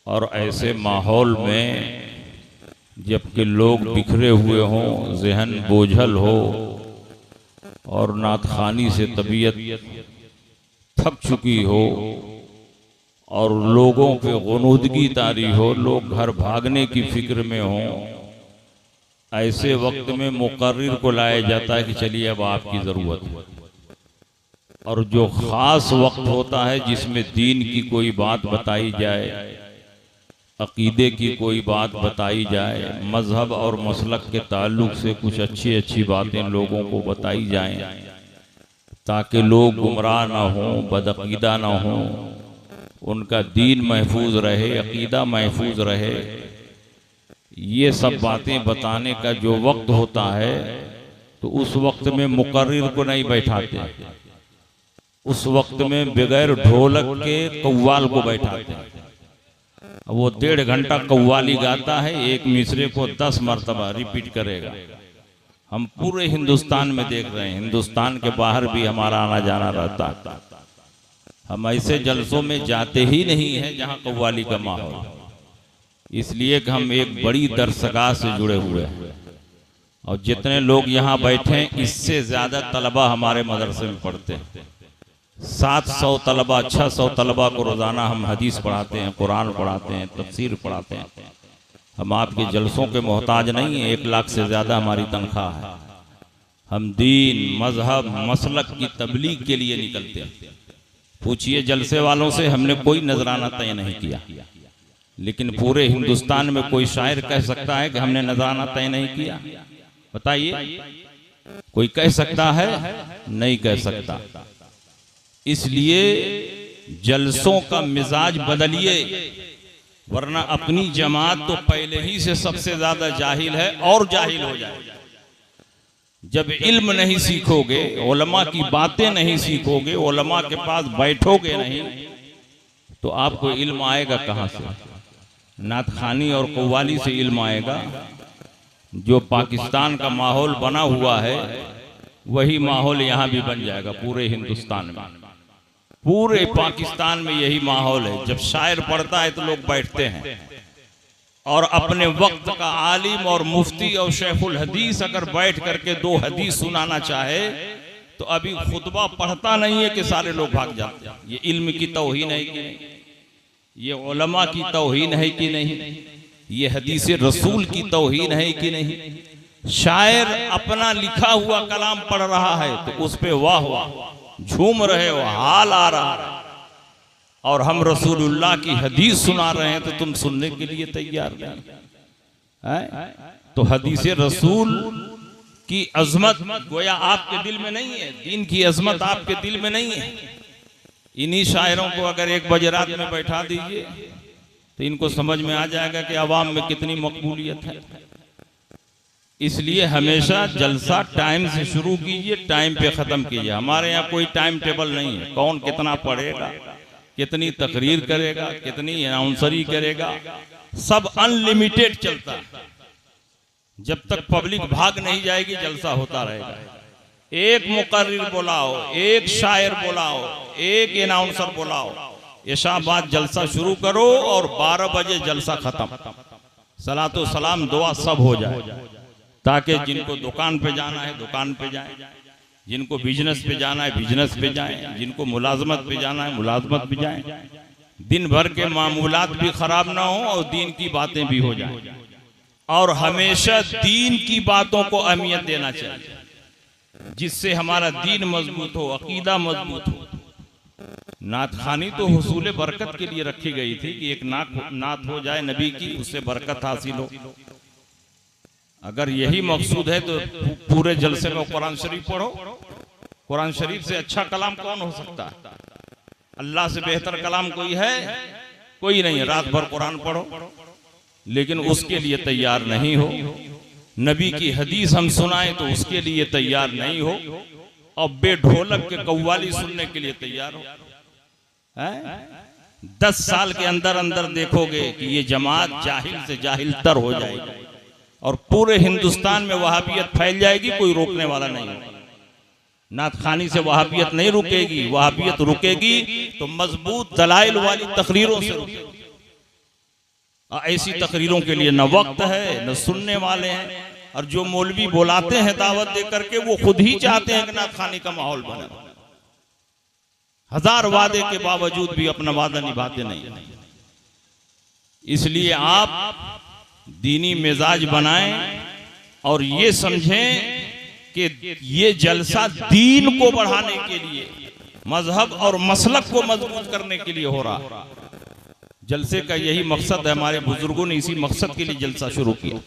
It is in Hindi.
और ऐसे माहौल में जबकि लोग बिखरे हुए हों, ज़हन बोझल हो और नातखानी से तबीयत थक चुकी हो और लोगों पे गुनूदगी तारी हो, लोग घर भागने की फिक्र में हों, ऐसे वक्त में मुकर्रिर को लाया जाता है कि चलिए अब आपकी ज़रूरत है। और जो ख़ास वक्त होता है जिसमें दीन की कोई बात बताई जाए, अकीदे की कोई बात बताई जाए, मजहब और मसलक के ताल्लुक से कुछ अच्छी अच्छी बातें लोगों को बताई जाएं ताकि लोग गुमराह ना हों, बदअकीदा ना हों, उनका दीन महफूज रहे, अकीदा महफूज रहे। ये सब बातें बताने का जो वक्त होता है तो उस वक्त में मुकर्रिर को नहीं बैठाते, उस वक्त में बगैर ढोलक के कव्वाल को बैठाते हैं। वो 1.5 घंटा कव्वाली गाता है, एक मिसरे को 10 मरतबा रिपीट करेगा। हम पूरे हिंदुस्तान में देख रहे हैं, हिंदुस्तान के बाहर भी हमारा आना जाना रहता है। हम ऐसे जलसों में जाते ही नहीं हैं जहां कव्वाली का माहौल, इसलिए कि हम एक बड़ी दरसगाह से जुड़े हुए हैं और जितने लोग यहाँ बैठे हैं इससे ज़्यादा तलबा हमारे मदरसे में पढ़ते हैं। 700 तलबा, 600 तलबा को रोज़ाना हम हदीस पढ़ाते हैं, कुरान पढ़ाते हैं, तफसीर पढ़ाते हैं। हम आपके जलसों के मोहताज नहीं हैं, 1 लाख से ज़्यादा हमारी तनख्वाह है। हम दीन, मजहब, मसलक की तबलीग के लिए निकलते हैं। पूछिए जलसे वालों से, हमने कोई नजराना तय नहीं किया, लेकिन पूरे हिंदुस्तान में कोई शायर कह सकता है कि हमने नजराना तय नहीं किया? बताइए, कोई कह सकता है? नहीं कह सकता। इसलिए जलसों का मिजाज बदलिए, वरना अपनी जमात तो पहले ही से सबसे ज्यादा जाहिल है और जाहिल हो जाएगी। जब इल्म नहीं सीखोगे, उलमा की बातें नहीं सीखोगे, उलमा के पास बैठोगे नहीं, तो आपको इल्म आएगा कहां से? नातखानी और कव्वाली से इल्म आएगा। जो पाकिस्तान का माहौल बना हुआ है वही माहौल यहाँ भी बन जाएगा। पूरे हिंदुस्तान में, पूरे पाकिस्तान में यही माहौल है। जब शायर पढ़ता है तो लोग बैठते हैं, और अपने वक्त का आलिम और मुफ्ती और शेखुल हदीस अगर बैठ करके 2 हदीस सुनाना चाहे तो अभी खुतबा पढ़ता नहीं है कि सारे लोग भाग जाते हैं। ये इल्म की तौहीन है कि नहीं? ये उलमा की तौहीन है कि नहीं? ये हदीस रसूल की तौहीन है कि नहीं? शायर अपना लिखा हुआ कलाम पढ़ रहा है तो उस पे वाह वाह झूम रहे हो, हाल आ रहा है, और हम रसूलुल्लाह की हदीस सुना रहे हैं तो तुम सुनने के लिए तैयार नहीं है? तो हदीस रसूल की अजमत गोया आपके दिल में नहीं है, दीन की अजमत आपके दिल में नहीं है। इन्हीं शायरों को अगर 1 बजे रात में बैठा दीजिए तो इनको समझ में आ जाएगा कि अवाम में कितनी मकबूलियत है। इसलिए हमेशा जलसा टाइम से शुरू कीजिए, टाइम पे ख़त्म कीजिए। हमारे यहाँ कोई टाइम टेबल नहीं है, कौन कितना पढ़ेगा, कितनी तकरीर करेगा, कितनी अनाउंसरी करेगा, सब अनलिमिटेड चलता है। जब तक पब्लिक भाग नहीं जाएगी जलसा होता रहेगा। एक मुकर्रिर बुलाओ, एक शायर बुलाओ, एक अनाउंसर बुलाओ, इशा बाद जलसा शुरू करो और 12 बजे जलसा खत्म। सलातो सलाम दुआ सब हो जाए, ताकि जिनको दुकान पे जाना है दुकान पे जाए, जिनको बिजनेस पे जाना है बिजनेस पे जाए, जिनको मुलाजमत पे जाना है मुलाजमत पे जाए। दिन भर के मामूलात भी खराब ना हो और दीन की बातें भी हो जाए। और हमेशा दीन की बातों को अहमियत देना चाहिए, जिससे हमारा दीन मजबूत हो, अकीदा मजबूत हो। नातखानी तो हुसूल बरकत के लिए रखी गई थी कि एक नात हो जाए नबी की, उससे बरकत हासिल हो। अगर यही मकसूद है तो पूरे जलसे में कुरान शरीफ पढ़ो। कुरान शरीफ से अच्छा कलाम कौन हो सकता है? अल्लाह से बेहतर कलाम कोई है? कोई नहीं है। रात भर कुरान पढ़ो, लेकिन उसके लिए तैयार नहीं हो। नबी की हदीस हम सुनाएं तो उसके लिए तैयार नहीं हो, और बेढोलक के कव्वाली सुनने के लिए तैयार हो। 10 साल के अंदर अंदर देखोगे कि ये जमात जाहिल से जाहिल तर हो जाएगी और पूरे हिंदुस्तान में वहाबियत फैल जाएगी, कोई रोकने वाला नहीं होगा। नातखानी से वहाबियत नहीं रुकेगी, वहाबियत रुकेगी तो मजबूत दलाइल वाली तकरीरों से रुकेगी। ऐसी तकरीरों के लिए न वक्त है न सुनने वाले हैं, और जो मौलवी बुलाते हैं दावत दे करके वो खुद ही चाहते हैं कि नात खानी का माहौल बने। हजार वादे के बावजूद भी अपना वादा निभाते नहीं। इसलिए आप दीनी मिजाज बनाएं और ये समझें कि ये जलसा दीन को बढ़ाने के लिए, मजहब और मसलक को मजबूत करने के लिए हो रहा। जलसे का यही मकसद है, हमारे बुजुर्गों ने इसी मकसद के लिए जलसा शुरू किया।